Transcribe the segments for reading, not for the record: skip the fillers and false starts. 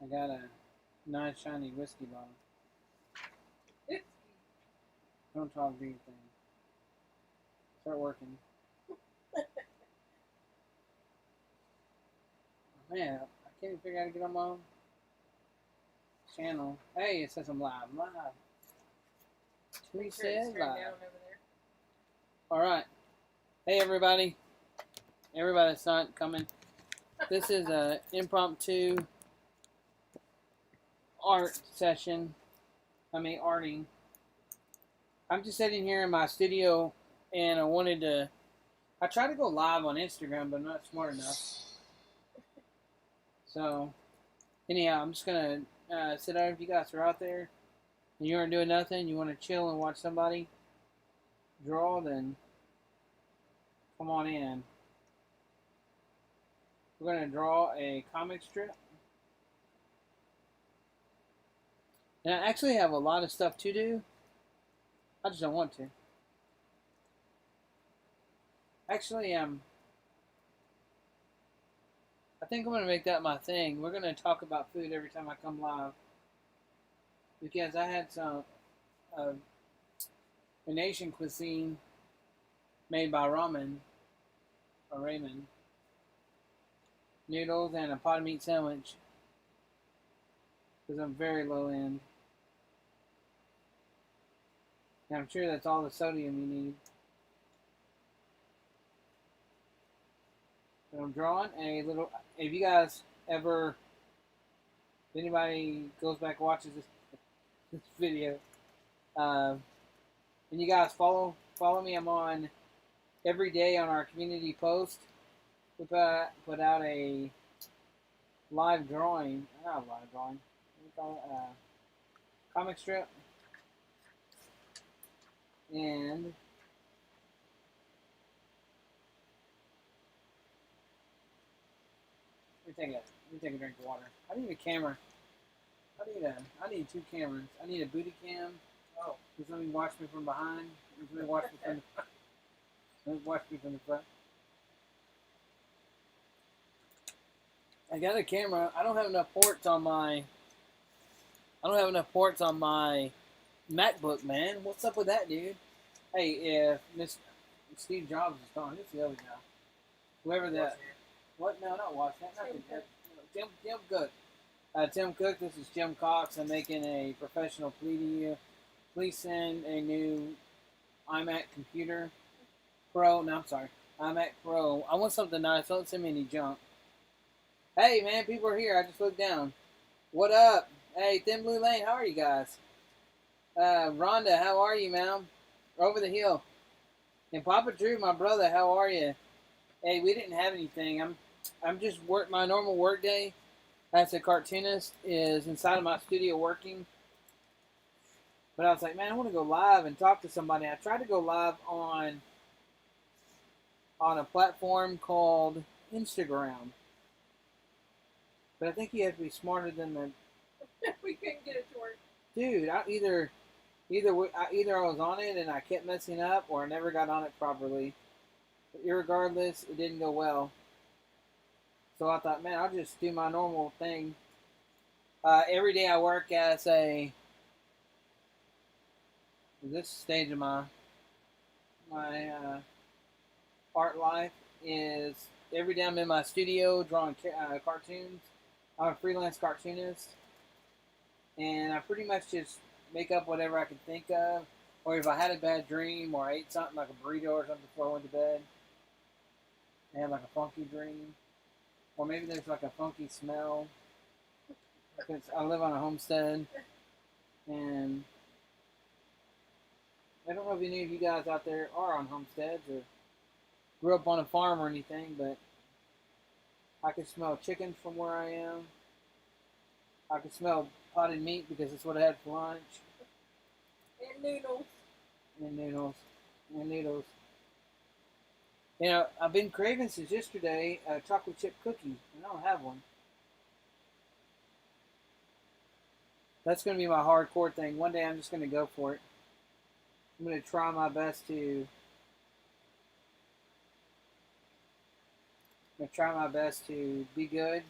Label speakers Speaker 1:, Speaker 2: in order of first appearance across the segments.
Speaker 1: I got a nice shiny whiskey bottle. Don't talk, do your thing. Start working. Oh, man, I can't even figure out how to get on my own channel. Hey, it says I'm live. I'm live. Toonstead live. Alright. Hey, everybody. Everybody that's not coming. This is a impromptu art session. Arting. I'm just sitting here in my studio, and I tried to go live on Instagram, but I'm not smart enough. So, anyhow, I'm just going to sit down. If you guys are out there and you aren't doing nothing, you want to chill and watch somebody draw, then come on in. We're going to draw a comic strip. And I actually have a lot of stuff to do. I just don't want to. Actually, I think I'm going to make that my thing. We're going to talk about food every time I come live. Because I had some Asian cuisine made by Raymond. Noodles and a pot of meat sandwich. Because I'm very low end. And I'm sure that's all the sodium you need. So I'm drawing a little. If you guys ever, if anybody goes back and watches this video, and you guys follow me, I'm on every day on our community post. We put out a live drawing, not a live drawing. We call it a comic strip, and let me take a drink of water. I need a camera. I need two cameras. I need a booty cam. Oh, just let me watch me from behind. Just let me watch me from the front. I got a camera. I don't have enough ports on my MacBook, man. What's up with that, dude? Hey, if Steve Jobs is gone, who's the other guy? Whoever that. What? No, not Washington. Tim Cook. Tim Cook, this is Jim Cox. I'm making a professional plea to you. Please send a new iMac computer Pro. No, I'm sorry. iMac Pro. I want something nice. Don't send me any junk. Hey, man, people are here. I just looked down. What up? Hey, Thin Blue Lane, how are you guys? Rhonda, how are you, ma'am? Over the hill. And Papa Drew, my brother, how are you? Hey, we didn't have anything. I'm just my normal work day as a cartoonist is inside of my studio working. But I was like, man, I want to go live and talk to somebody. I tried to go live on a platform called Instagram. But I think you have to be smarter than the.
Speaker 2: We couldn't get it to work.
Speaker 1: Dude, either I was on it and I kept messing up, or I never got on it properly. But irregardless, it didn't go well. So I thought, man, I'll just do my normal thing. Every day I work as this stage of my art life is every day I'm in my studio drawing cartoons. I'm a freelance cartoonist, and I pretty much just make up whatever I can think of, or if I had a bad dream or I ate something like a burrito or something before I went to bed, and had like a funky dream, or maybe there's like a funky smell, because I live on a homestead, and I don't know if any of you guys out there are on homesteads or grew up on a farm or anything, but I can smell chicken from where I am. I can smell potted meat because it's what I had for lunch.
Speaker 2: And noodles.
Speaker 1: And noodles. You know, I've been craving since yesterday a chocolate chip cookie, and I don't have one. That's going to be my hardcore thing. One day I'm just going to go for it. I'm going to try my best to be good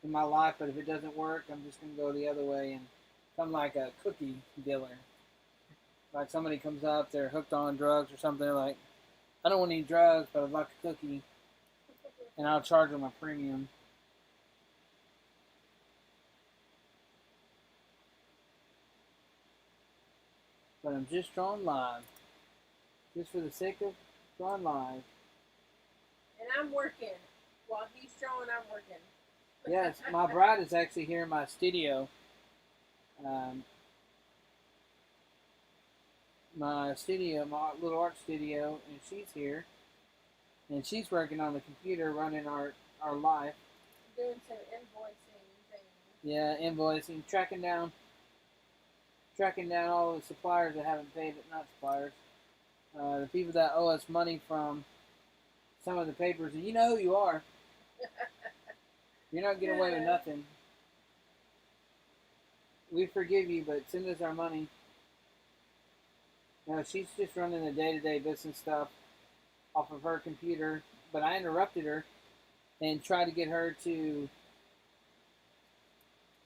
Speaker 1: in my life, but if it doesn't work, I'm just going to go the other way and become like a cookie dealer. Like somebody comes up, they're hooked on drugs or something, they're like, I don't want any drugs, but I'd like a cookie, and I'll charge them a premium. But I'm just drawing live. Just for the sake of drawing live.
Speaker 2: And I'm working. While he's drawing, I'm working.
Speaker 1: Yes, my bride is actually here in my studio. My little art studio, and she's here. And she's working on the computer running our life.
Speaker 2: Doing some invoicing things.
Speaker 1: Yeah, invoicing, tracking down all the suppliers that haven't paid it, not suppliers. The people that owe us money from some of the papers, and you know who you are. You're not getting away with nothing. We forgive you, but send us our money. No, she's just running the day-to-day business stuff off of her computer, but I interrupted her and tried to get her to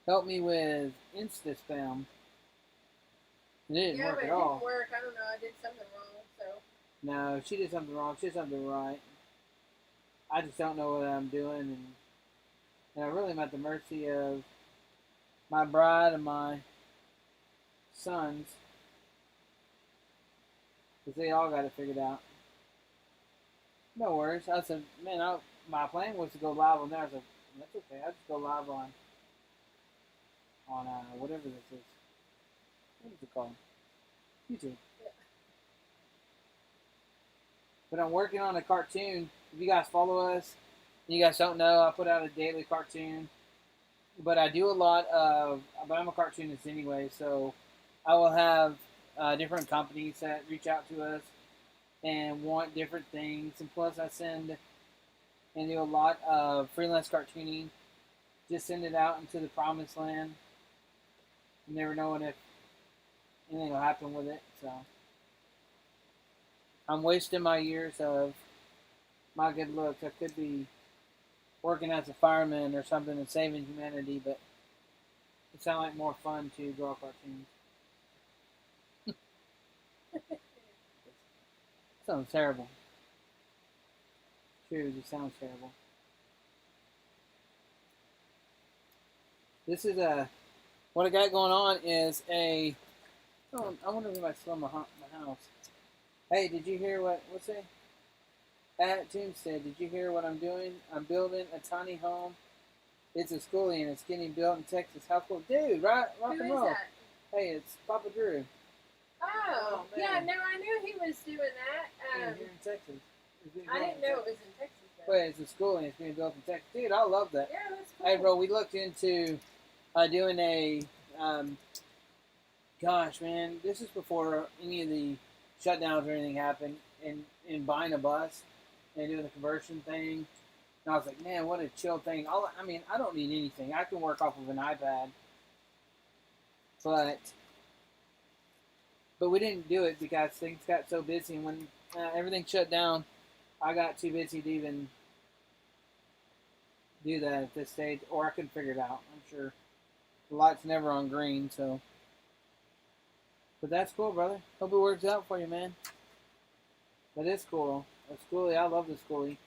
Speaker 1: help me with InstaSpam. It didn't work at all.
Speaker 2: Didn't work. I don't know. I did something wrong. So.
Speaker 1: No, she did something wrong. She did something right. I just don't know what I'm doing, and I really am at the mercy of my bride and my sons, because they all got it figured out. No worries. I said, man, my plan was to go live on there. I said, that's okay. I'll just go live on whatever this is. What is it called? YouTube.
Speaker 2: Yeah.
Speaker 1: But I'm working on a cartoon. If you guys follow us, and you guys don't know, I put out a daily cartoon. But I do a lot of, but I'm a cartoonist anyway, so I will have different companies that reach out to us and want different things. And plus I send and do a lot of freelance cartooning. Just send it out into the promised land. You never know if anything will happen with it. So I'm wasting my years of my good looks. I could be working as a fireman or something and saving humanity, but it sounds like more fun to draw cartoons. Sounds terrible. True, it sounds terrible. This is what I got going on is I wonder if I still in my house. Hey, did you hear what's it? At Toonstead, did you hear what I'm doing? I'm building a tiny home. It's a schoolie and it's getting built in Texas. How cool. Dude, rock and roll.
Speaker 2: Who is that?
Speaker 1: Hey, it's Papa Drew.
Speaker 2: Oh, yeah, no, I knew he was doing that.
Speaker 1: Here in Texas.
Speaker 2: I didn't know it was in Texas, though.
Speaker 1: Wait, it's a schoolie and it's being built in Texas. Dude, I love that.
Speaker 2: Yeah, that's cool.
Speaker 1: Hey, bro, we looked into doing a, gosh, man, this is before any of the shutdowns or anything happened, and buying a bus and doing the conversion thing. And I was like, man, what a chill thing. I don't need anything. I can work off of an iPad. But we didn't do it because things got so busy. And when everything shut down, I got too busy to even do that at this stage. Or I couldn't figure it out. I'm sure the light's never on green, so. But that's cool, brother. Hope it works out for you, man. That is cool. A schoolie, I love the schoolie.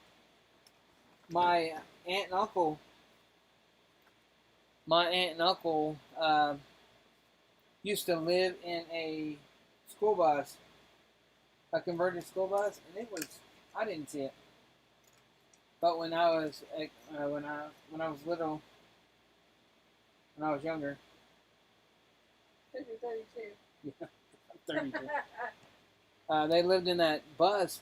Speaker 1: My aunt and uncle used to live in a school bus, a converted school bus, and I didn't see it. But when I was when I was little, when I was younger.
Speaker 2: Because you're 32.
Speaker 1: Yeah, I'm 32. They lived in that bus,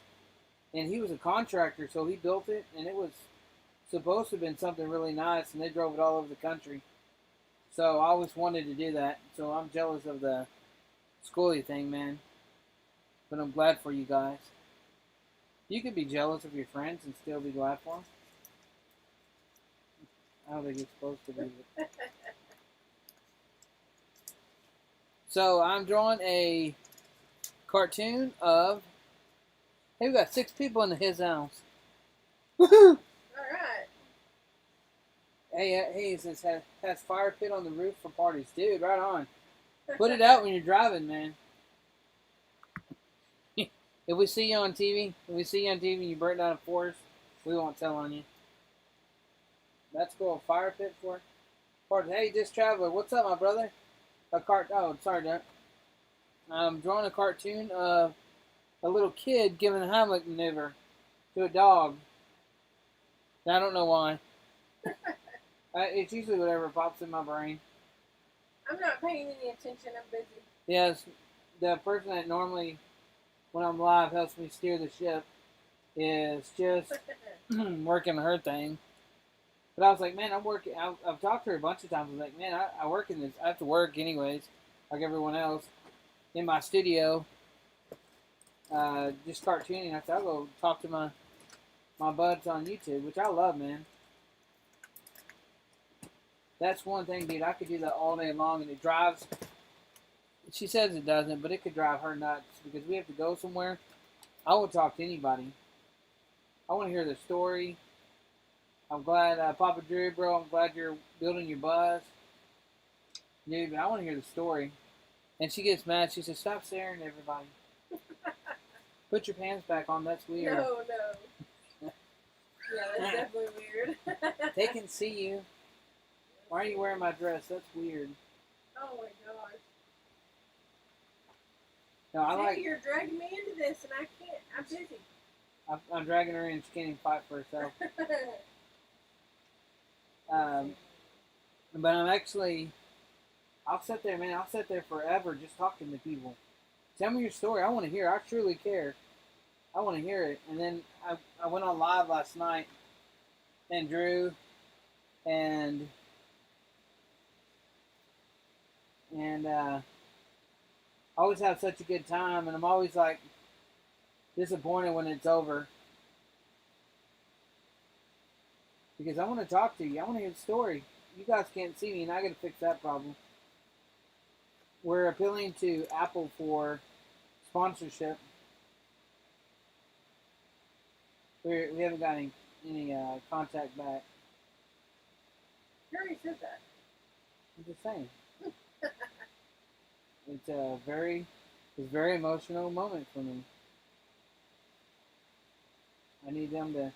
Speaker 1: and he was a contractor, so he built it, and it was supposed to have been something really nice, and they drove it all over the country. So I always wanted to do that. So I'm jealous of the schoolie thing, man. But I'm glad for you guys. You could be jealous of your friends and still be glad for them. I don't think you're supposed to be. So I'm drawing a cartoon of. Hey, we got 6 people in his house. Woohoo!
Speaker 2: All right.
Speaker 1: Hey, it says has fire pit on the roof for parties, dude. Right on. Put it out when you're driving, man. If we see you on TV, and you burn down a forest, we won't tell on you. That's cool. Fire pit for parties. Hey, Disc Traveler, what's up, my brother? Oh, sorry, Doc. I'm drawing a cartoon of a little kid giving a Heimlich maneuver to a dog. I don't know why. It's usually whatever pops in my brain.
Speaker 2: I'm not paying any attention. I'm busy.
Speaker 1: Yes, the person that normally, when I'm live, helps me steer the ship is just working her thing. But I was like, man, I'm working. I've talked to her a bunch of times. I was like, man, I work in this. I have to work anyways, like everyone else, in my studio, just cartooning. I said, I'll go talk to my buds on YouTube, which I love, man. That's one thing, dude. I could do that all day long, and it drives. She says it doesn't, but it could drive her nuts because we have to go somewhere. I would talk to anybody. I want to hear their story. I'm glad, Papa Drew, bro. I'm glad you're building your buzz, dude. I want to hear the story. And she gets mad. She says, "Stop staring at everybody. Put your pants back on. That's weird."
Speaker 2: No. Yeah, that's definitely weird.
Speaker 1: They can see you. Why are you wearing my dress? That's weird.
Speaker 2: Oh my gosh.
Speaker 1: No, I like.
Speaker 2: You're dragging me into this, and I can't. I'm busy.
Speaker 1: I'm dragging her in. She can't even fight for herself. But I'm actually. I'll sit there, man. I'll sit there forever just talking to people. Tell me your story. I want to hear. I truly care. I want to hear it. And then I went on live last night, and Drew, and I always have such a good time, and I'm always like disappointed when it's over because I want to talk to you. I want to hear the story. You guys can't see me, and I got to fix that problem. We're appealing to Apple for sponsorship. We haven't got any contact back.
Speaker 2: You already said that.
Speaker 1: I'm just saying. It's a very emotional moment for me. I need them to.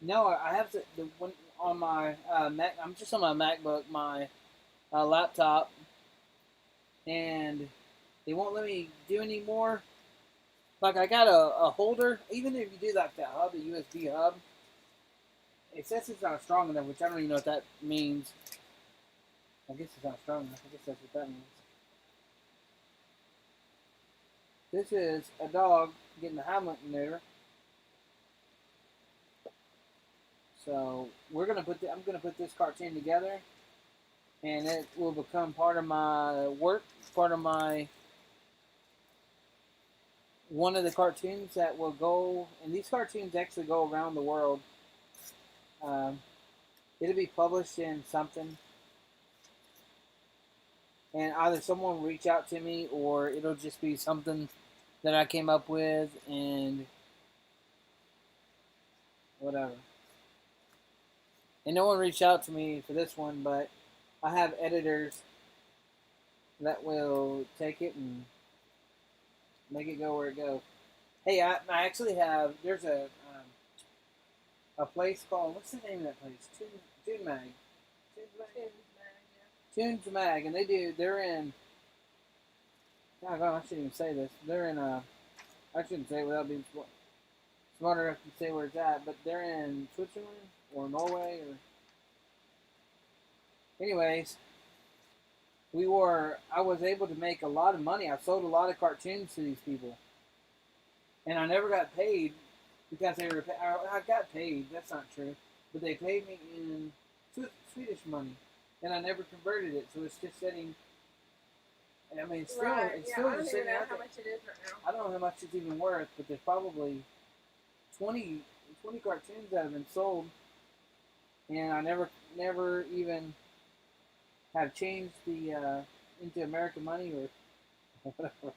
Speaker 1: No, I have the one on my Mac. I'm just on my MacBook, my laptop, and they won't let me do any more. Like I got a holder. Even if you do like that hub, the USB hub, it says it's not strong enough, which I don't even know what that means. I guess it's not strong enough. I guess that's what that means. This is a dog getting the Heimlich maneuver. So we're gonna I'm gonna put this cartoon together, and it will become part of my work, part of my one of the cartoons that will go. And these cartoons actually go around the world. It'll be published in something, and either someone will reach out to me, or it'll just be something that I came up with and whatever. And no one reached out to me for this one, but I have editors that will take it and make it go where it goes. Hey, I actually have. There's a place called, what's the name of that place? Toon Mag. Toons Mag, and they're in. God, I shouldn't even say this. They're in I shouldn't say it without being smart enough to say where it's at, but they're in Switzerland or Norway or. Anyways, I was able to make a lot of money. I sold a lot of cartoons to these people, and I never got paid because they were. I got paid. That's not true, but they paid me in Swedish money, and I never converted it. So it's just sitting. I mean, it's still
Speaker 2: Right.
Speaker 1: it's
Speaker 2: Yeah,
Speaker 1: still
Speaker 2: I don't
Speaker 1: just
Speaker 2: even
Speaker 1: sitting
Speaker 2: know
Speaker 1: out
Speaker 2: how
Speaker 1: there.
Speaker 2: much it is right now.
Speaker 1: I don't know how much it's even worth, but there's probably 20 cartoons that have been sold, and I never even have changed the into American money or whatever.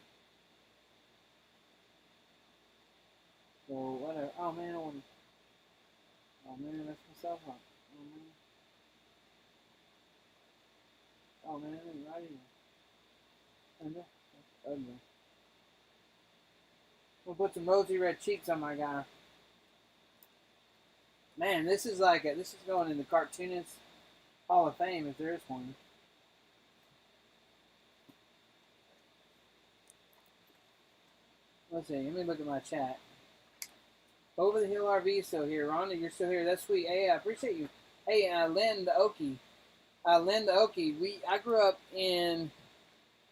Speaker 1: So whatever. Oh man, I messed myself up. Oh man. man. It ain't right either. I know. That's ugly. We'll put some rosy red cheeks on my guy. Man, this is going in the cartoonist Hall of Fame if there is one. Let's see. Let me look at my chat. Over the Hill RV is still here. Rhonda, you're still here. That's sweet. Hey, I appreciate you. Hey, Lynn the Okie. Lynn the Okie. I grew up in.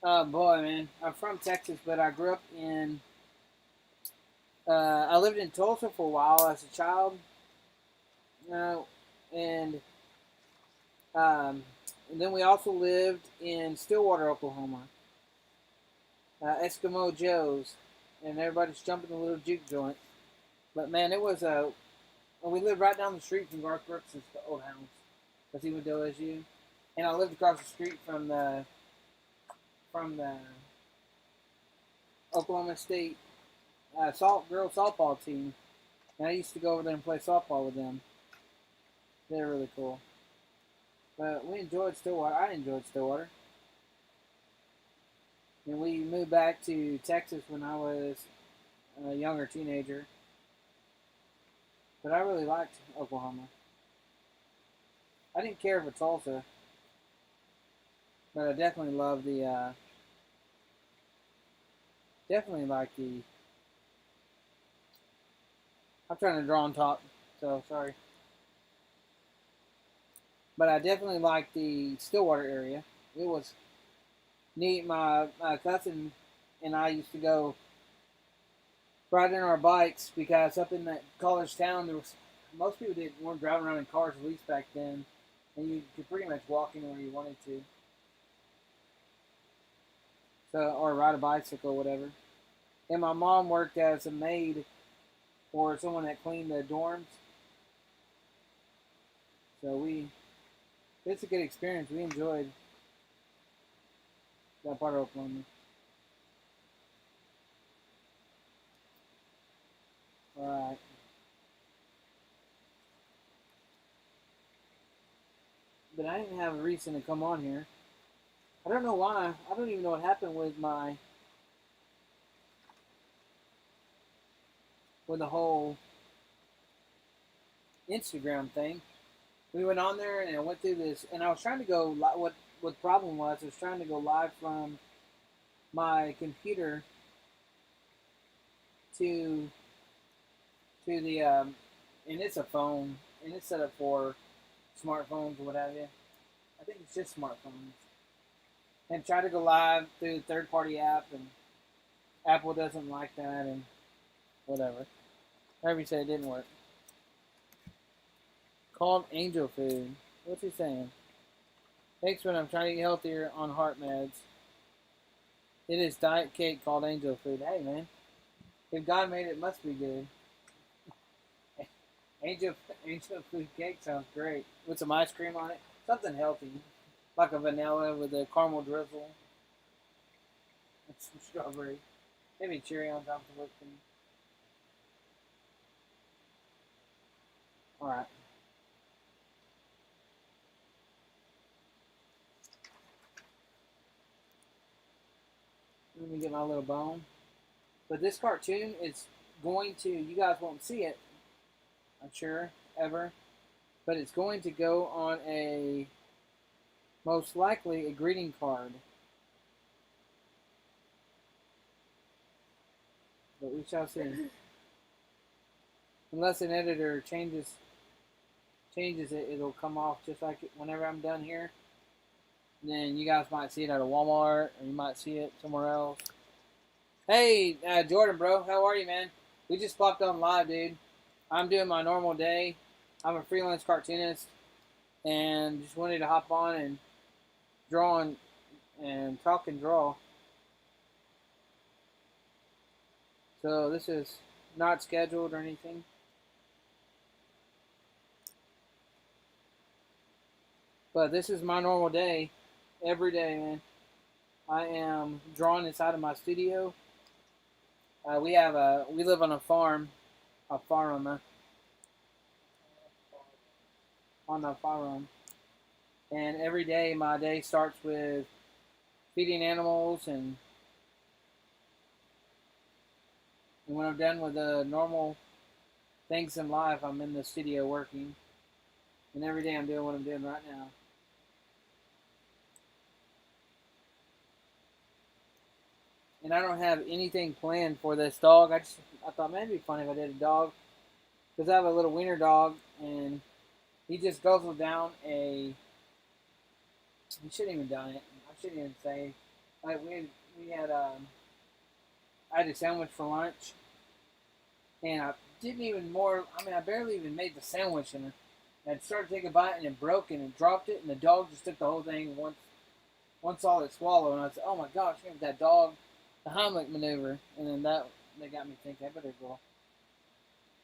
Speaker 1: Boy, man. I'm from Texas, but I grew up in. I lived in Tulsa for a while as a child. And then we also lived in Stillwater, Oklahoma. Eskimo Joe's. And everybody's jumping the little juke joint. But man, it was we lived right down the street from Garth Brooks' old house, because he went to OSU, and I lived across the street from the Oklahoma State girls softball team, and I used to go over there and play softball with them. They're really cool. But we enjoyed Stillwater. I enjoyed Stillwater. And we moved back to Texas when I was a younger teenager. But I really liked Oklahoma. I didn't care for Tulsa. But I definitely loved the, I'm trying to draw and talk, so sorry. But I definitely liked the Stillwater area. It was neat. My cousin and I used to go riding our bikes, because up in that college town, most people weren't driving around in cars, at least back then, and you could pretty much walk anywhere you wanted to. So, or ride a bicycle, whatever. And my mom worked as a maid for someone that cleaned the dorms. So it's a good experience. We enjoyed that part of Oklahoma. Alright. But I didn't have a reason to come on here. I don't know why. I don't even know what happened with the whole Instagram thing. We went on there and I went through this, and I was trying to go. What the problem was? I was trying to go live from my computer to the and it's a phone, and it's set up for smartphones or what have you. I think it's just smartphones. And try to go live through the third-party app, and Apple doesn't like that, and whatever. However you say, it didn't work. Called Angel Food. What's he saying? Thanks when I'm trying to get healthier on heart meds. It is diet cake called Angel Food. Hey, man. If God made it, it must be good. Angel Food cake sounds great. With some ice cream on it. Something healthy. Like a vanilla with a caramel drizzle. And some strawberry. Maybe cherry on top of whipped cream. Alright. Let me get my little bone. But this cartoon is going to, you guys won't see it, I'm sure, ever. But it's going to go on most likely a greeting card. But we shall see. Unless an editor changes it, it'll come off just like it whenever I'm done here. And then you guys might see it at a Walmart, or you might see it somewhere else. Hey, Jordan, bro, how are you, man? We just popped on live, dude. I'm doing my normal day. I'm a freelance cartoonist, and just wanted to hop on and draw and talk and draw. So this is not scheduled or anything. But this is my normal day. Every day, man. I am drawing inside of my studio. We live on a farm. On a farm. And every day, my day starts with feeding animals, and when I'm done with the normal things in life, I'm in the studio working. And every day I'm doing what I'm doing right now. And I don't have anything planned for this dog. I thought maybe it'd be fun if I did a dog. Because I have a little wiener dog, and he just guzzled down he shouldn't even done it. I shouldn't even say. Like, we had, I had a sandwich for lunch, and I didn't even more, I mean, I barely even made the sandwich, and I started taking a bite, and it broke, and it dropped it, and the dog just took the whole thing one solid swallow, and I said, oh my gosh, give that dog the Heimlich maneuver, and then they got me thinking, I better go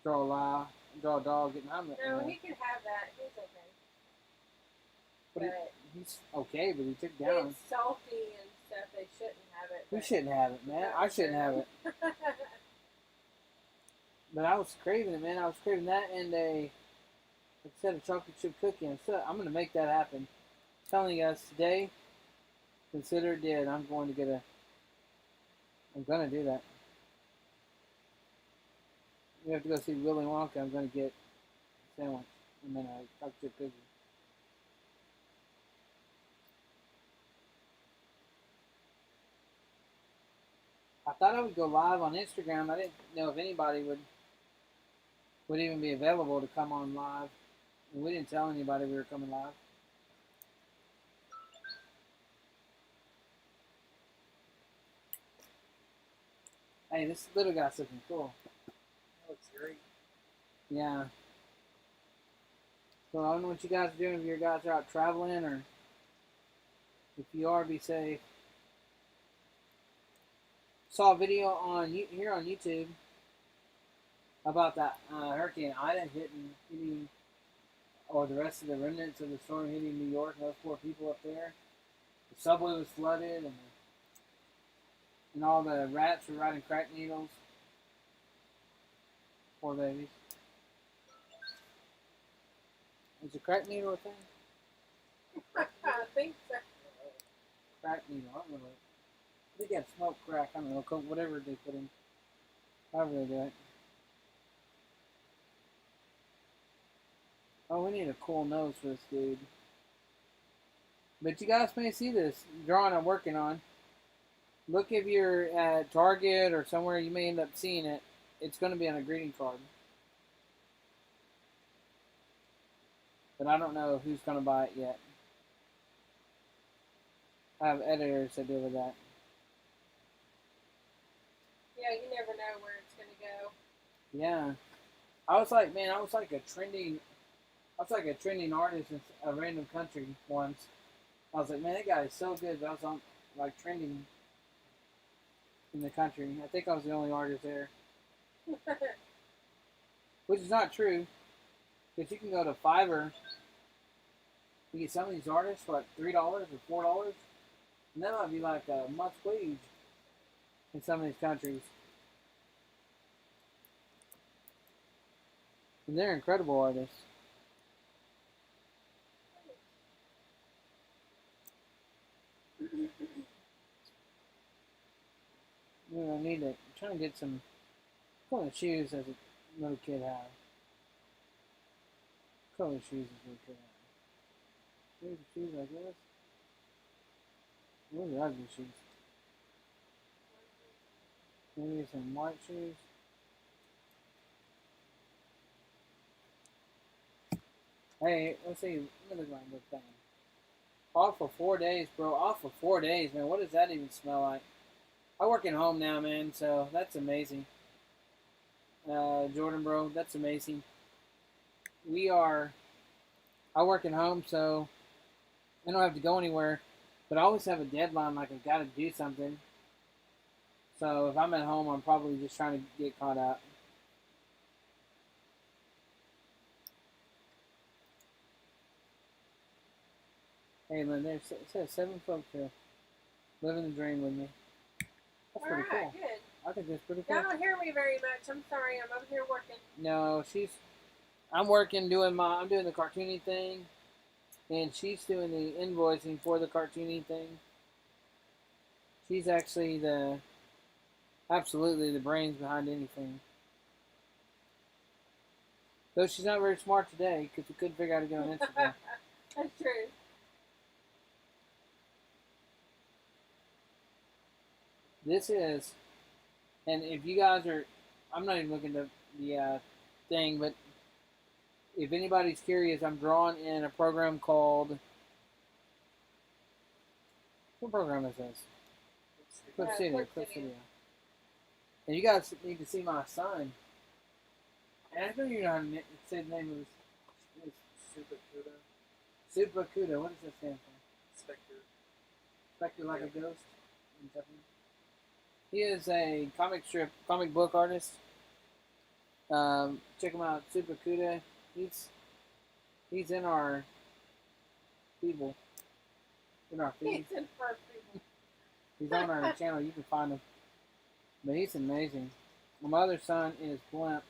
Speaker 1: draw a dog, get Heimlich
Speaker 2: No,
Speaker 1: maneuver.
Speaker 2: he can have that. He's okay.
Speaker 1: But he's okay, but he took down.
Speaker 2: It's salty and stuff. They shouldn't have it.
Speaker 1: We shouldn't have it, man. I shouldn't have it. But I was craving it, man. I was craving that and like I said, a chocolate chip cookie. And so I'm going to make that happen. I'm telling you guys today, consider it dead. I'm going to do that. We have to go see Willy Wonka. I'm going to get a sandwich and then a chocolate chip cookie. I thought I would go live on Instagram. I didn't know if anybody would even be available to come on live. And we didn't tell anybody we were coming live. Hey, this little guy's looking cool.
Speaker 3: That looks great.
Speaker 1: Yeah. So I don't know what you guys are doing if you guys are out traveling or if you are, be safe. Saw a video here on YouTube about that Hurricane Ida hitting, or the rest of the remnants of the storm hitting New York. Those poor people up there. The subway was flooded, and all the rats were riding crack needles. Poor babies. Is a crack needle a thing?
Speaker 2: I think so.
Speaker 1: Crack needle. I don't know. I think that's smoke crack. I don't know. Whatever they put in. However they do it. Oh, we need a cool nose for this dude. But you guys may see this drawing I'm working on. Look if you're at Target or somewhere you may end up seeing it. It's going to be on a greeting card. But I don't know who's going to buy it yet. I have editors that deal with that.
Speaker 2: Yeah, you never know where it's going to go.
Speaker 1: Yeah. I was like a trending artist in a random country once. I was like, man, that guy is so good. But I was on like trending in the country. I think I was the only artist there, which is not true. Because you can go to Fiverr, you get some of these artists for like $3 or $4, and that might be like a month's wage in some of these countries. And they're incredible artists. I need to. I'm trying to get some color shoes as a little kid had. Color shoes as a little kid had. Here's the shoes like this. Those are ugly shoes. Maybe some white shoes. Hey, let's see. Let me look at my little thing. Off for 4 days, bro. Off for 4 days, man. What does that even smell like? I work at home now, man, so that's amazing. Jordan, bro, that's amazing. I work at home, so I don't have to go anywhere, but I always have a deadline, like I've got to do something. So if I'm at home, I'm probably just trying to get caught up. Hey, Lynn, it says 7 folks here living the dream with me. That's pretty cool.
Speaker 2: Good.
Speaker 1: I think that's pretty cool.
Speaker 2: Y'all don't hear me very much. I'm sorry. I'm over here working.
Speaker 1: No, I'm working, I'm doing the cartooning thing. and she's doing the invoicing for the cartooning thing. She's actually absolutely the brains behind anything. Though she's not very smart today because we couldn't figure out how to get on Instagram.
Speaker 2: That's true.
Speaker 1: This is, and if you guys are, I'm not even looking at the thing, but if anybody's curious, I'm drawing in a program called, what program is this? Clip Studio. And you guys need to see my son. And I know you know how to say the name of his Super Cuda. What does that stand for?
Speaker 3: Spectre.
Speaker 1: Spectre like a ghost in Japanese. He is a comic book artist. Check him out, Super Cuda. He's in our people. In our feed.
Speaker 2: He's in for people.
Speaker 1: He's on our channel. You can find him. But he's amazing. My other son is Blimp.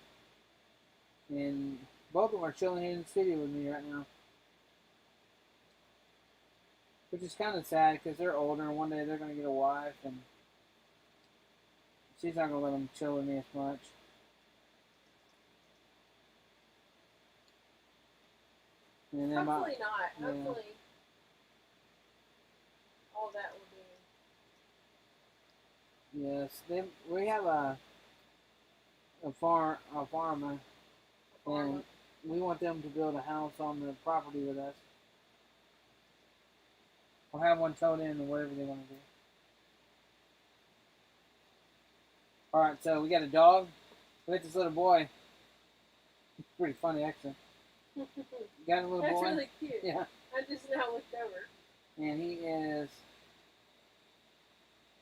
Speaker 1: And both of them are chilling here in the studio with me right now. Which is kind of sad because they're older and one day they're going to get a wife and she's not going to let them chill with me as much. And then
Speaker 2: Hopefully not.
Speaker 1: yeah.
Speaker 2: Hopefully all that will be.
Speaker 1: Yes, we have a farmer, and we want them to build a house on the property with us. Or have one towed in or whatever they want to do. Alright, so we got a dog. We got this little boy. It's pretty funny, actually. Got a little
Speaker 2: That's
Speaker 1: boy.
Speaker 2: really cute.
Speaker 1: Yeah.
Speaker 2: I just now looked over.
Speaker 1: And he is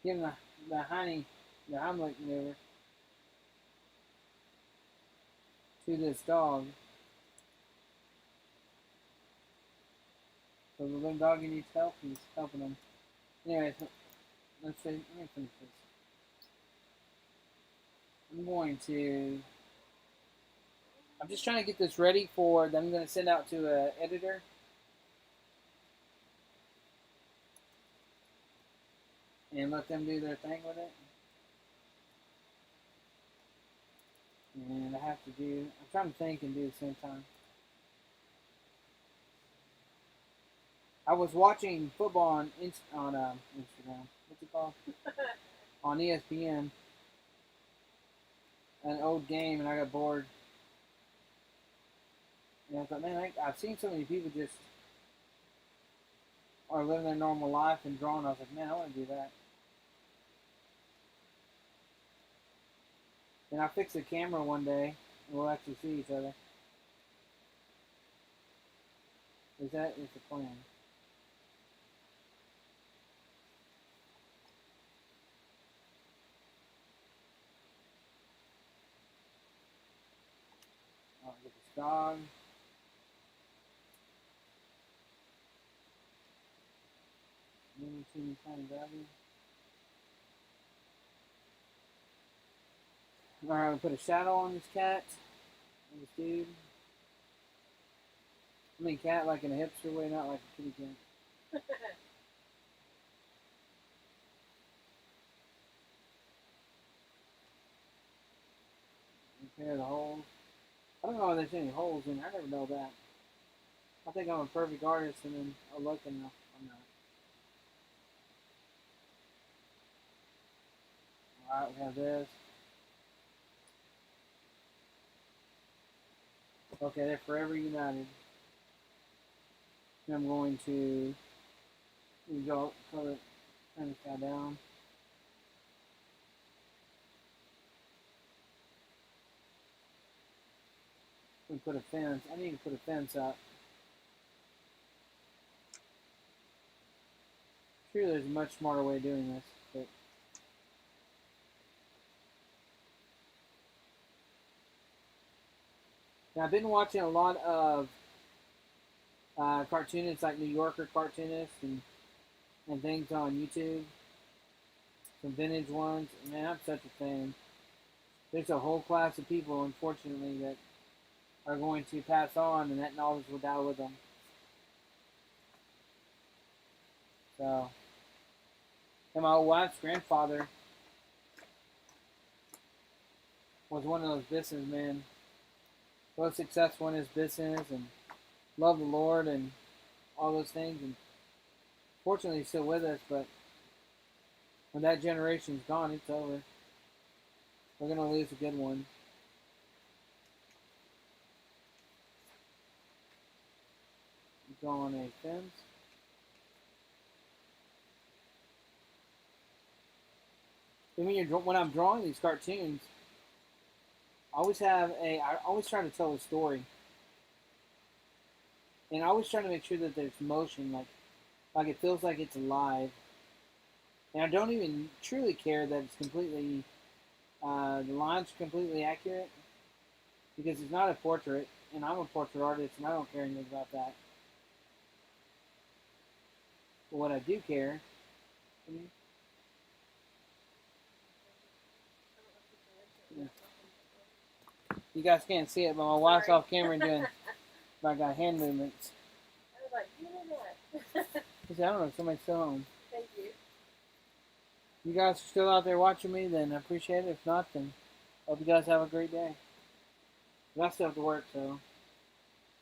Speaker 1: giving the Heimlich maneuver to this dog. So the little doggy needs help. He's helping him. Anyways, let me finish this. I'm just trying to get this ready for that I'm going to send out to an editor. And let them do their thing with it. And I'm trying to think and do it at the same time. I was watching football on Instagram. What's it called? On ESPN. An old game, and I got bored. And I thought, man, I've seen so many people just are living their normal life and drawing. I was like, man, I want to do that. And I fix the camera one day, and we'll actually see each other. Is the plan? I'll get this dog. Teeny tiny doggy. Alright, we put a shadow on this cat. On this dude. I mean cat like in a hipster way, not like a kitty cat. Repair the holes. I don't know if there's any holes in there. I never know that. I think I'm a perfect artist and then I look and I'm not. Alright, we have this. Okay, they're forever united. And I'm going to go color, turn this guy down. And put a fence. I need to put a fence up. I'm sure there's a much smarter way of doing this, but now, I've been watching a lot of cartoonists, like New Yorker cartoonists and things on YouTube. Some vintage ones. Man, I'm such a fan. There's a whole class of people, unfortunately, that are going to pass on, and that knowledge will die with them. So, and my wife's grandfather was one of those businessmen, both successful in his business and loved the Lord and all those things. And fortunately, he's still with us. But when that generation's gone, it's over. We're gonna lose a good one. Drawing a fence. And when I'm drawing these cartoons, I always try to tell a story, and I always try to make sure that there's motion, like it feels like it's alive. And I don't even truly care that it's completely the line's completely accurate because it's not a portrait, and I'm a portrait artist, and I don't care anything about that. But what I do care, you guys can't see it, but my wife's off camera doing like hand movements.
Speaker 2: I was like, you know that.
Speaker 1: I don't know if somebody's still home.
Speaker 2: Thank you.
Speaker 1: You guys are still out there watching me, then I appreciate it. If not, then hope you guys have a great day. But I still have to work, so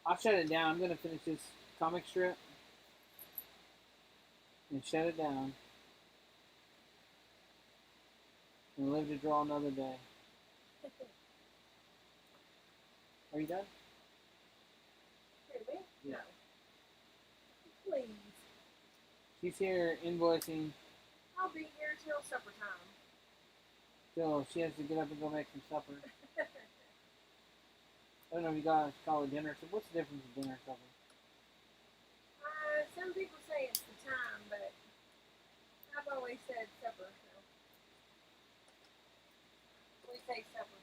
Speaker 1: I'll shut it down. I'm going to finish this comic strip and shut it down and live to draw another day. Are you done?
Speaker 2: Here, me?
Speaker 1: Yeah.
Speaker 2: No. Please.
Speaker 1: She's here invoicing.
Speaker 2: I'll be here till supper time.
Speaker 1: So she has to get up and go make some supper. I don't know if you guys call it dinner. So what's the difference in dinner and supper?
Speaker 2: Some people say it's the time, but I've always said supper. So we say supper.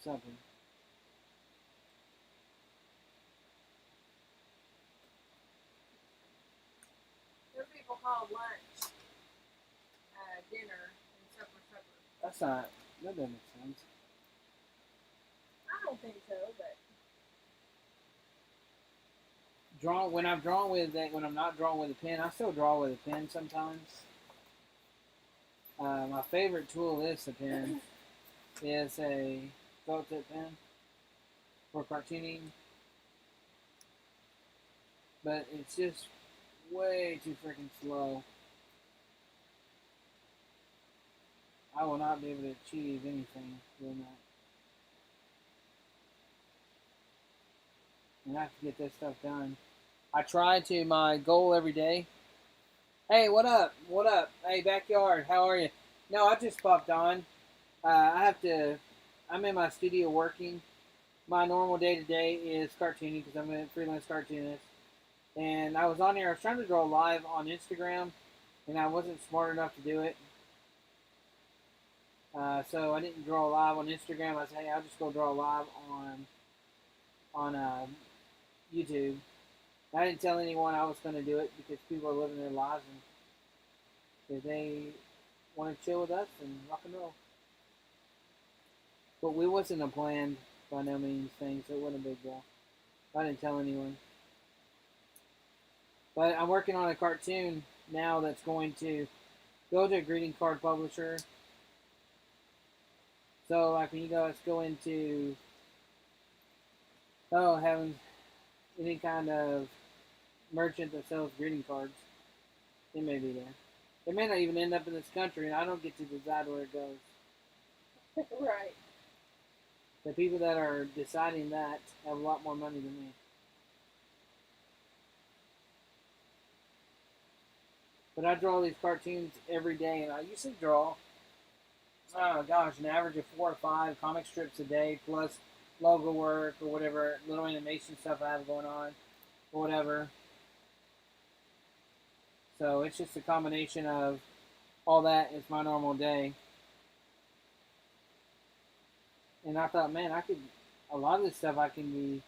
Speaker 1: Supper.
Speaker 2: Some people call lunch dinner and supper.
Speaker 1: That's not. That doesn't make sense.
Speaker 2: I don't think so, but
Speaker 1: When I'm drawing with that, when I'm not drawing with a pen, I still draw with a pen sometimes. My favorite tool is a pen. Is a felt tip pen for cartooning, but it's just way too freaking slow. I will not be able to achieve anything doing that. And I have to get this stuff done. I try to, my goal every day. Hey, what up? What up? Hey, backyard, how are you? No, I just popped on. I'm in my studio working. My normal day-to-day is cartooning because I'm a freelance cartoonist. And I was on here, I was trying to draw live on Instagram, and I wasn't smart enough to do it. So I didn't draw live on Instagram. I said, hey, I'll just go draw live on YouTube. I didn't tell anyone I was going to do it because people are living their lives and if they want to chill with us and rock and roll. But we wasn't a planned by no means thing, so it wasn't a big deal. I didn't tell anyone. But I'm working on a cartoon now that's going to go to a greeting card publisher. So like when you guys go into having any kind of merchant that sells greeting cards, it may be there. It may not even end up in this country, and I don't get to decide where it goes.
Speaker 2: right.
Speaker 1: The people that are deciding that have a lot more money than me. But I draw these cartoons every day, and I usually draw, oh gosh, an average of 4 or 5 comic strips a day, plus logo work or whatever, little animation stuff I have going on, or whatever. So it's just a combination of all that is my normal day. And I thought, man, a lot of this stuff I can be,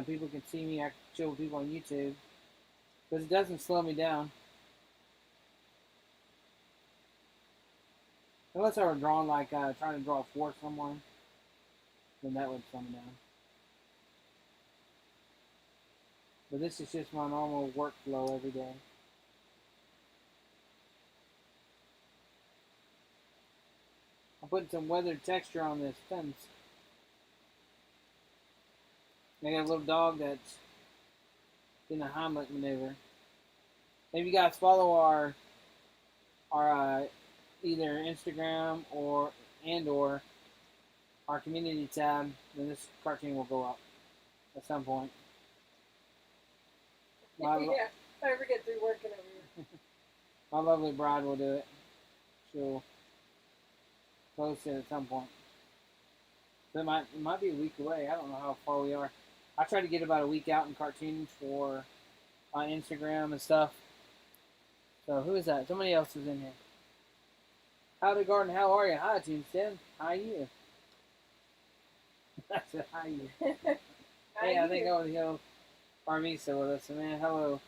Speaker 1: people can see me, I can chill with people on YouTube. Because it doesn't slow me down. Unless I were drawing trying to draw for someone, then that would slow me down. But this is just my normal workflow every day. putting some weathered texture on this fence. I got a little dog that's in a Heimlich maneuver. If you guys follow our either Instagram or our community tab, then this cartoon will go up at some point.
Speaker 2: Yeah, if I ever get through working over here.
Speaker 1: My lovely bride will do it. She'll post it at some point. So it might be a week away. I don't know how far we are. I try to get about a week out in cartoons for on Instagram and stuff. So who is that? Somebody else is in here. Howdy, Garden. How are you? Hi, Toonstead. How are you? I said, hi, you. Hey, I think over the hill, RV's still with us. So, man, hello.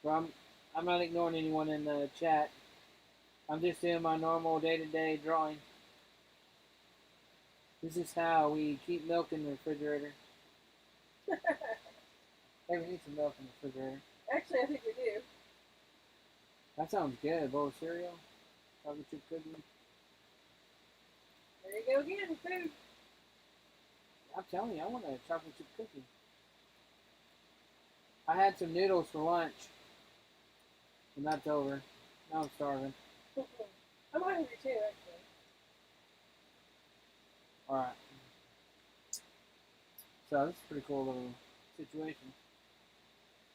Speaker 1: Well, I'm not ignoring anyone in the chat. I'm just doing my normal day-to-day drawing. This is how we keep milk in the refrigerator. Hey, we need some milk in the refrigerator.
Speaker 2: Actually, I think we do.
Speaker 1: That sounds good. A bowl of cereal, chocolate chip cookie.
Speaker 2: There you go again, food.
Speaker 1: I'm telling you, I want a chocolate chip cookie. I had some noodles for lunch, and that's over. Now I'm starving.
Speaker 2: I'm hungry too, actually.
Speaker 1: All right. So this is a pretty cool little situation.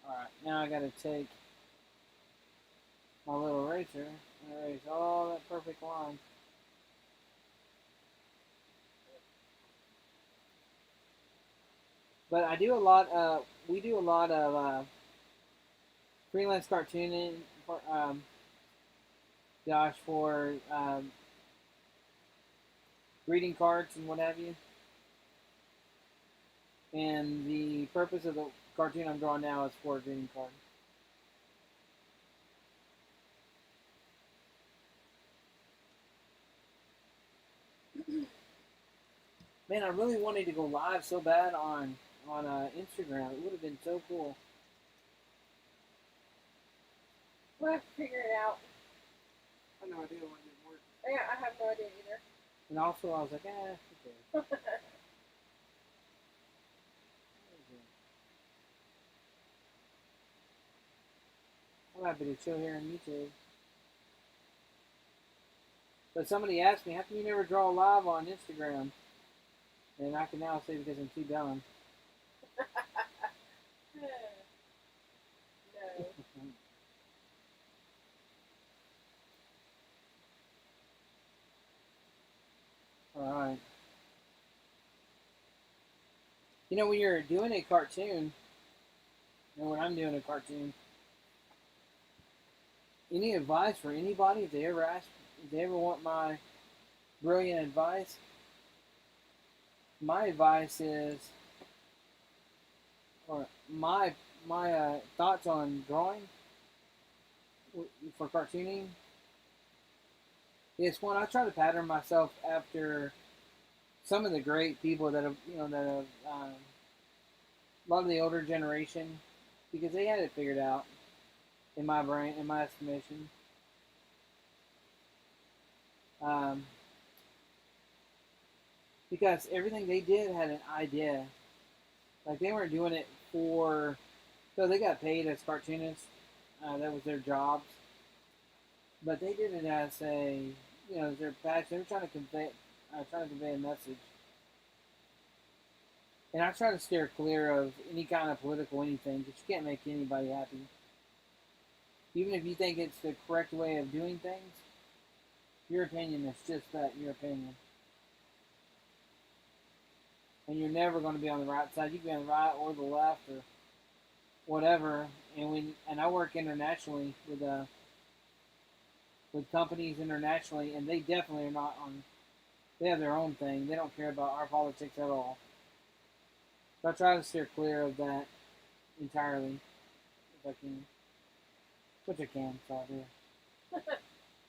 Speaker 1: All right, now I got to take my little eraser and erase all that perfect line. But I do a lot. We do a lot of freelance cartooning, for, Josh, for greeting cards and what have you. And the purpose of the cartoon I'm drawing now is for a greeting card. Man, I really wanted to go live so bad on Instagram. It would have been so cool.
Speaker 2: We'll have to figure it out.
Speaker 1: I have no idea when it didn't work.
Speaker 2: Yeah, I have no idea either.
Speaker 1: And also, I was like, who cares? I'm happy to chill here on YouTube. But somebody asked me, how come you never draw live on Instagram? And I can now say because I'm too dumb.
Speaker 2: No.
Speaker 1: Alright. You know, when you're doing a cartoon, when I'm doing a cartoon, any advice for anybody if they ever want my brilliant advice? My advice is, or my thoughts on drawing for cartooning is, one, I try to pattern myself after some of the great people that have, a lot of the older generation, because they had it figured out in my brain, in my estimation. Because everything they did had an idea. Like, they weren't doing it for, so they got paid as cartoonists. That was their jobs. But they did it as their passion. They were trying to convey a message. And I try to steer clear of any kind of political anything, because you can't make anybody happy. Even if you think it's the correct way of doing things, your opinion is just that, your opinion. And you're never going to be on the right side. You can be on the right or the left or whatever. And I work internationally with companies internationally, and they definitely are not on. They have their own thing. They don't care about our politics at all. So I try to steer clear of that entirely, if I can. Which I can, so I do.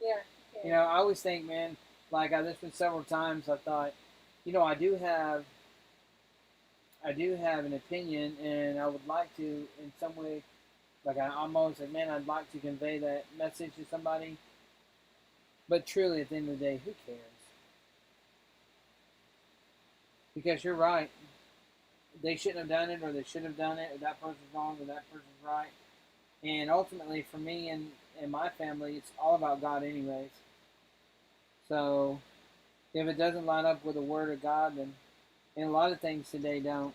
Speaker 2: Yeah.
Speaker 1: You know, I always think, man, like there's been several times I thought, I do have an opinion, and I would like to, in some way, like I'm always like, man, I'd like to convey that message to somebody. But truly, at the end of the day, who cares? Because you're right. They shouldn't have done it, or they should have done it, or that person's wrong, or that person's right. And ultimately, for me and my family, it's all about God, anyways. So if it doesn't line up with the Word of God, then and a lot of things today don't.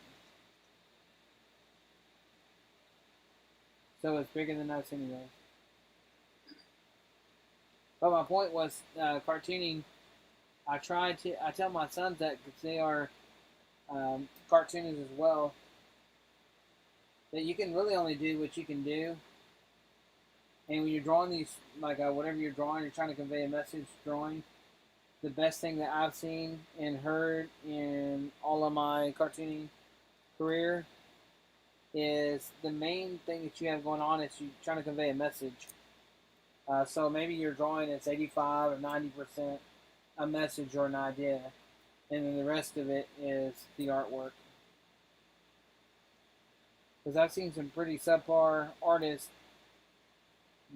Speaker 1: So it's bigger than us, anyways. But my point was cartooning. I tell my sons that because they are cartoonists as well, that you can really only do what you can do. And when you're drawing these, like whatever you're drawing, you're trying to convey a message drawing. The best thing that I've seen and heard in all of my cartooning career is the main thing that you have going on is you're trying to convey a message. So maybe your drawing is 85 or 90% a message or an idea, and then the rest of it is the artwork. Because I've seen some pretty subpar artists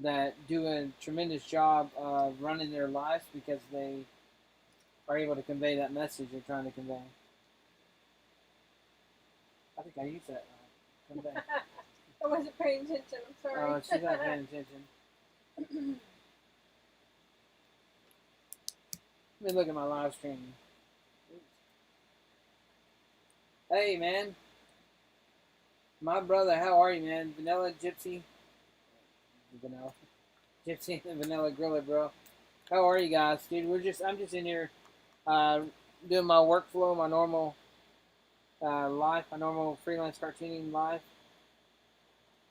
Speaker 1: that do a tremendous job of running their lives because they are able to convey that message they're trying to convey. I think I used that right. Convey.
Speaker 2: I wasn't paying attention. I'm sorry.
Speaker 1: Oh, she's not paying attention. Let me look at my live stream. Hey, man. My brother, how are you, man? Vanilla Gypsy? Vanilla. Gypsy and Vanilla Griller, bro. How are you guys, dude? I'm just in here doing my workflow, my normal life, my normal freelance cartooning life.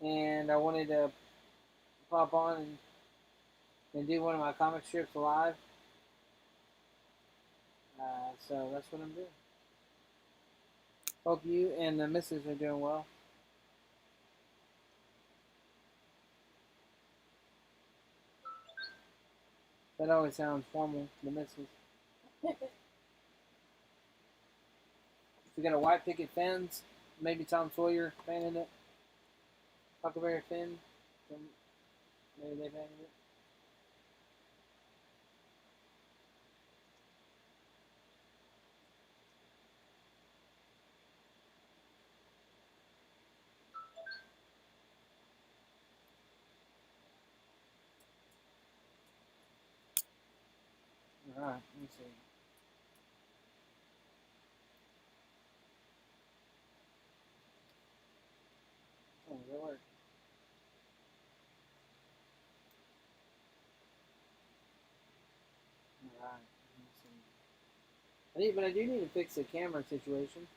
Speaker 1: And I wanted to pop on and do one of my comic strips live. So that's what I'm doing. Hope you and the missus are doing well. That always sounds formal, the missus. We got a white picket fence, maybe Tom Sawyer painted it. Huckleberry Finn, maybe they painted it. Alright, let me see. Oh, that worked. Alright, let me see. But I do need to fix the camera situation.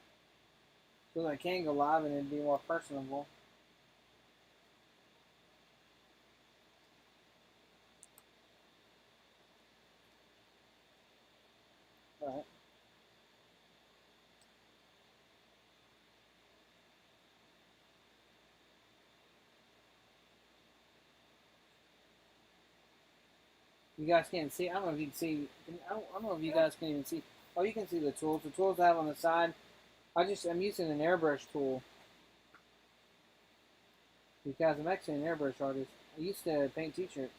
Speaker 1: So that I can go live and it'd be more personable. Alright. You guys can't see. I don't know if you can see. I don't know if you guys can even see. Oh, you can see the tools. The tools I have on the side. I'm using an airbrush tool because I'm actually an airbrush artist. I used to paint t-shirts.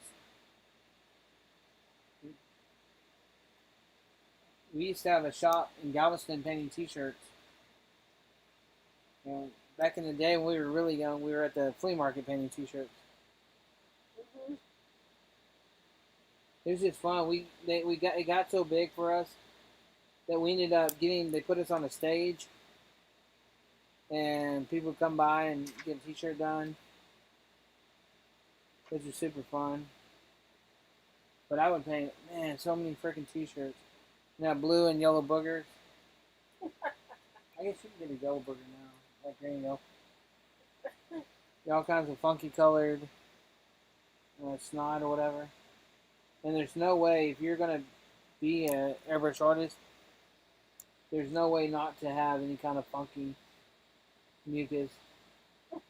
Speaker 1: We used to have a shop in Galveston painting t-shirts. And back in the day when we were really young, we were at the flea market painting t-shirts.
Speaker 2: Mm-hmm.
Speaker 1: It was just fun. It got so big for us that we ended up they put us on a stage and people would come by and get a t-shirt done, which was super fun. But I would paint, man, so many freaking t-shirts. Blue and yellow boogers. I guess you can get a yellow booger now. Like, there you go. All kinds of funky colored snot or whatever. And there's no way, if you're going to be an airbrush artist, there's no way not to have any kind of funky mucus.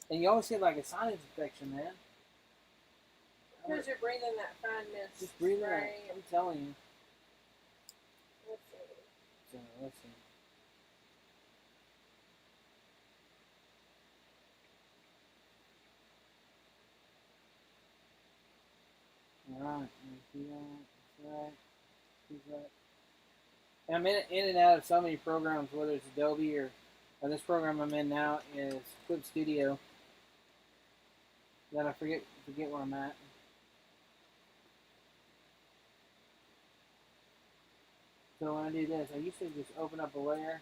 Speaker 1: And you always get like a sinus infection, man.
Speaker 2: Because you're breathing that fine mist.
Speaker 1: Just breathe it out.
Speaker 2: Right.
Speaker 1: I'm telling you.
Speaker 2: Let's see.
Speaker 1: So, let's see. Alright, see that? That's right. See that? And I'm in and out of so many programs, whether it's Adobe or this program I'm in now is Clip Studio. That I forget where I'm at. So when I do this, I usually just open up a layer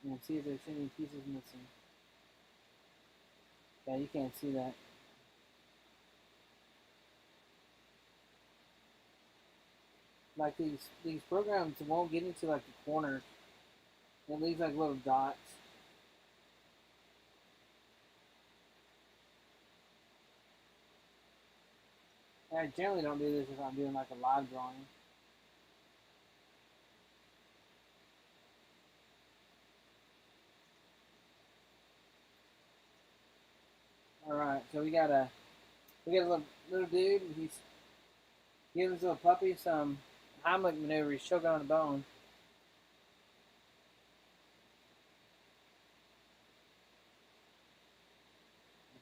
Speaker 1: and see if there's any pieces missing. Yeah, you can't see that. Like these programs won't get into like the corners. It leaves like little dots. And I generally don't do this if I'm doing like a live drawing. All right, so we got a little dude. He's giving his little puppy some Heimlich maneuver. He's choking on the bone.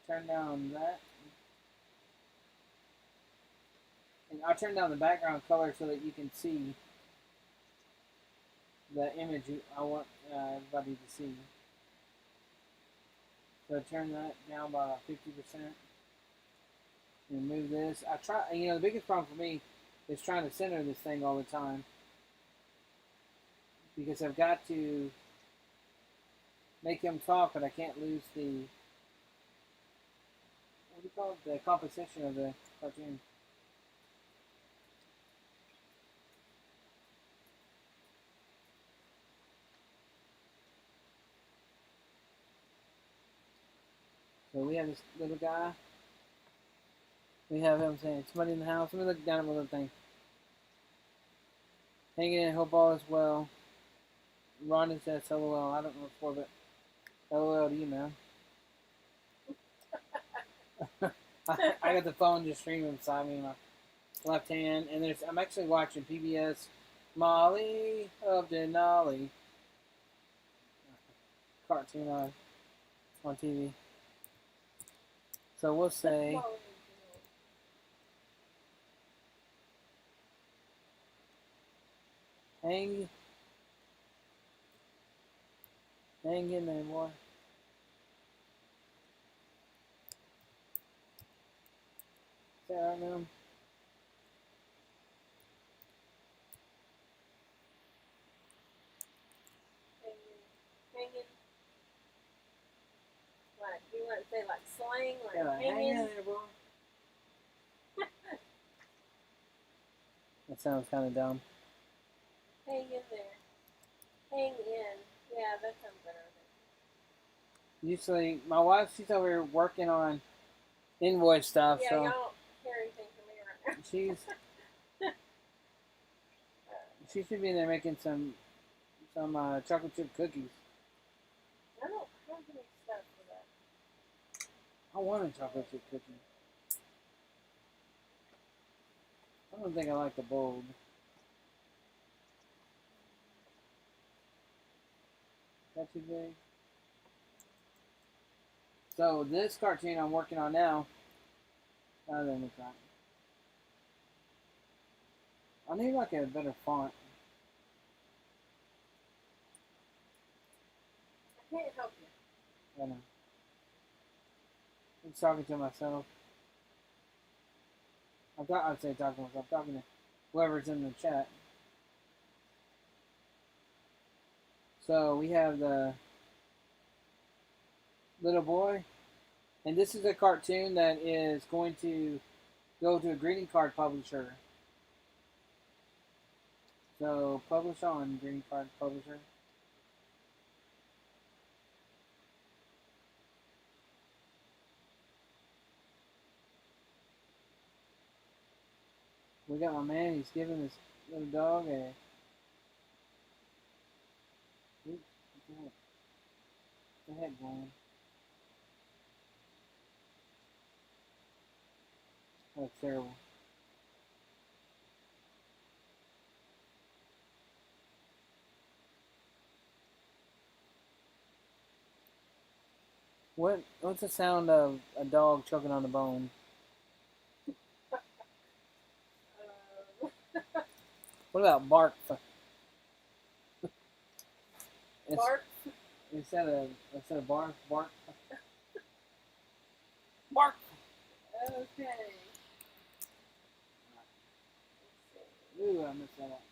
Speaker 1: Turn down that. And I'll turn down the background color so that you can see the image I want everybody to see. So turn that down by about 50%. And move this. I try. The biggest problem for me is trying to center this thing all the time because I've got to make him talk, but I can't lose the what do you call it? The composition of the cartoon. So we have this little guy. We have him saying, "Somebody in the house." Let me look down at my little thing. Hanging in, hope all is well. Ron says LOL. I don't know what for, but LOL to you, man. I got the phone just streaming beside me in my left hand, and I'm actually watching PBS Molly of Denali cartoon on TV. So we'll say hang in there, boy. Is that right now?
Speaker 2: Hanging. Like, you want to say like slang? Like
Speaker 1: Yeah, hang in there, boy. That sounds kind of dumb.
Speaker 2: Hang in there. Hang in. Yeah, that sounds better.
Speaker 1: Usually, my wife, she's over here working on invoice stuff,
Speaker 2: Yeah,
Speaker 1: so
Speaker 2: y'all don't hear anything from me right now.
Speaker 1: she should be in there making some chocolate chip cookies.
Speaker 2: I don't have any stuff for that.
Speaker 1: I want a chocolate chip cookie. I don't think I like the bold. Is that too big? So this cartoon I'm working on now, other than the crap. I need like a better font.
Speaker 2: I can't help you.
Speaker 1: I know. I'm talking to myself. I'd say talking to myself. I'm talking to whoever's in the chat. So we have the little boy, and this is a cartoon that is going to go to a greeting card publisher. So publish on greeting card publisher. We got my man. He's giving this little dog a. What the heck, going? That's terrible. What's the sound of a dog choking on the bone? What about bark? It's,
Speaker 2: Bark.
Speaker 1: instead of bark, bark. Bark.
Speaker 2: Okay.
Speaker 1: Ooh, I missed that up.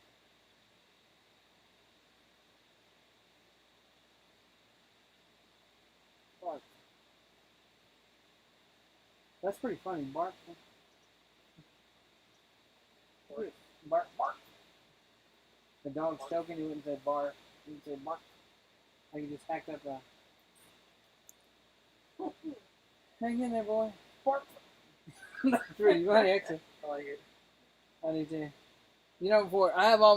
Speaker 1: Bark. That's pretty funny. Bark. Bark, bark. The dog's choking. He wouldn't say bark. He would say bark. Like he just hacked up a. Hang in there, boy. Bark. That's pretty funny, actually.
Speaker 3: I like it.
Speaker 1: I do too. You know, before I have all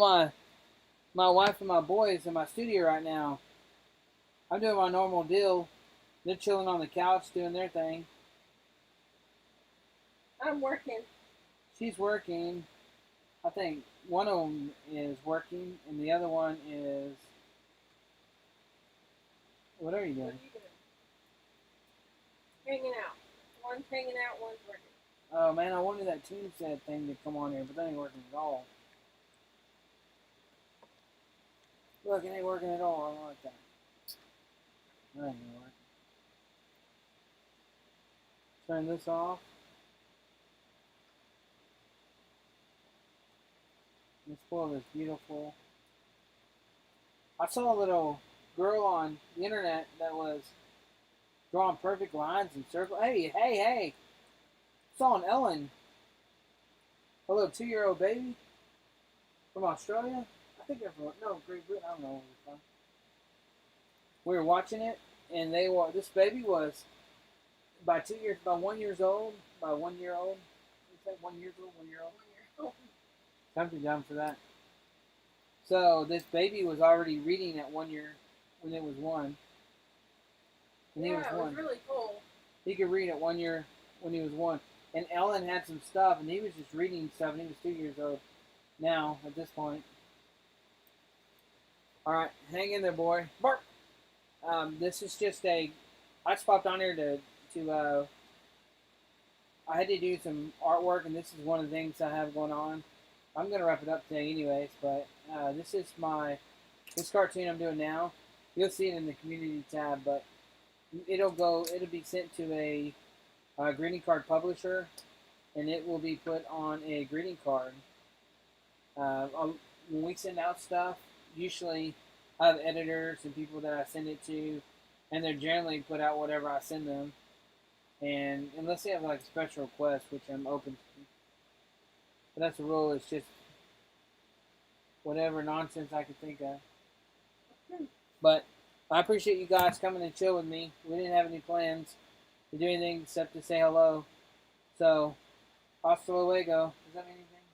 Speaker 1: my wife and my boys in my studio right now. I'm doing my normal deal. They're chilling on the couch doing their thing.
Speaker 2: I'm working.
Speaker 1: She's working. I think one of them is working, and the other one is. What are you
Speaker 2: What
Speaker 1: doing?
Speaker 2: are you doing? Hanging out. One's hanging out, one's working.
Speaker 1: Oh man, I wanted that Toonstead thing to come on here, but that ain't working at all. Look, it ain't working at all. I don't like that. That ain't gonna work. Turn this off. Let's pull this beautiful. I saw a little girl on the internet that was drawing perfect lines and circles. Hey! Saw an Ellen, a little 2-year-old baby from Australia. I think they're from Great Britain. I don't know where they're from. We were watching it, and this baby was by 1 year old. Is that 1 year old? 1 year old. Something down for that. So this baby was already reading at 1 year when it was one. And
Speaker 2: Yeah,
Speaker 1: he was
Speaker 2: it
Speaker 1: one.
Speaker 2: was really cool.
Speaker 1: He could read at 1 year when he was one. And Ellen had some stuff, and he was just reading stuff, and he was 2 years old now at this point. All right, hang in there, boy. Bark. This is just I just popped on here to I had to do some artwork, and this is one of the things I have going on. I'm gonna wrap it up today, anyways. But this is this cartoon I'm doing now. You'll see it in the community tab, but it'll be sent to a greeting card publisher, and it will be put on a greeting card. When we send out stuff, usually I have editors and people that I send it to, and they're generally put out whatever I send them. And unless they have like a special request, which I'm open to, but that's the rule. It's just whatever nonsense I can think of. But I appreciate you guys coming and chill with me. We didn't have any plans to do anything except to say hello. So, hasta luego. Does that mean anything?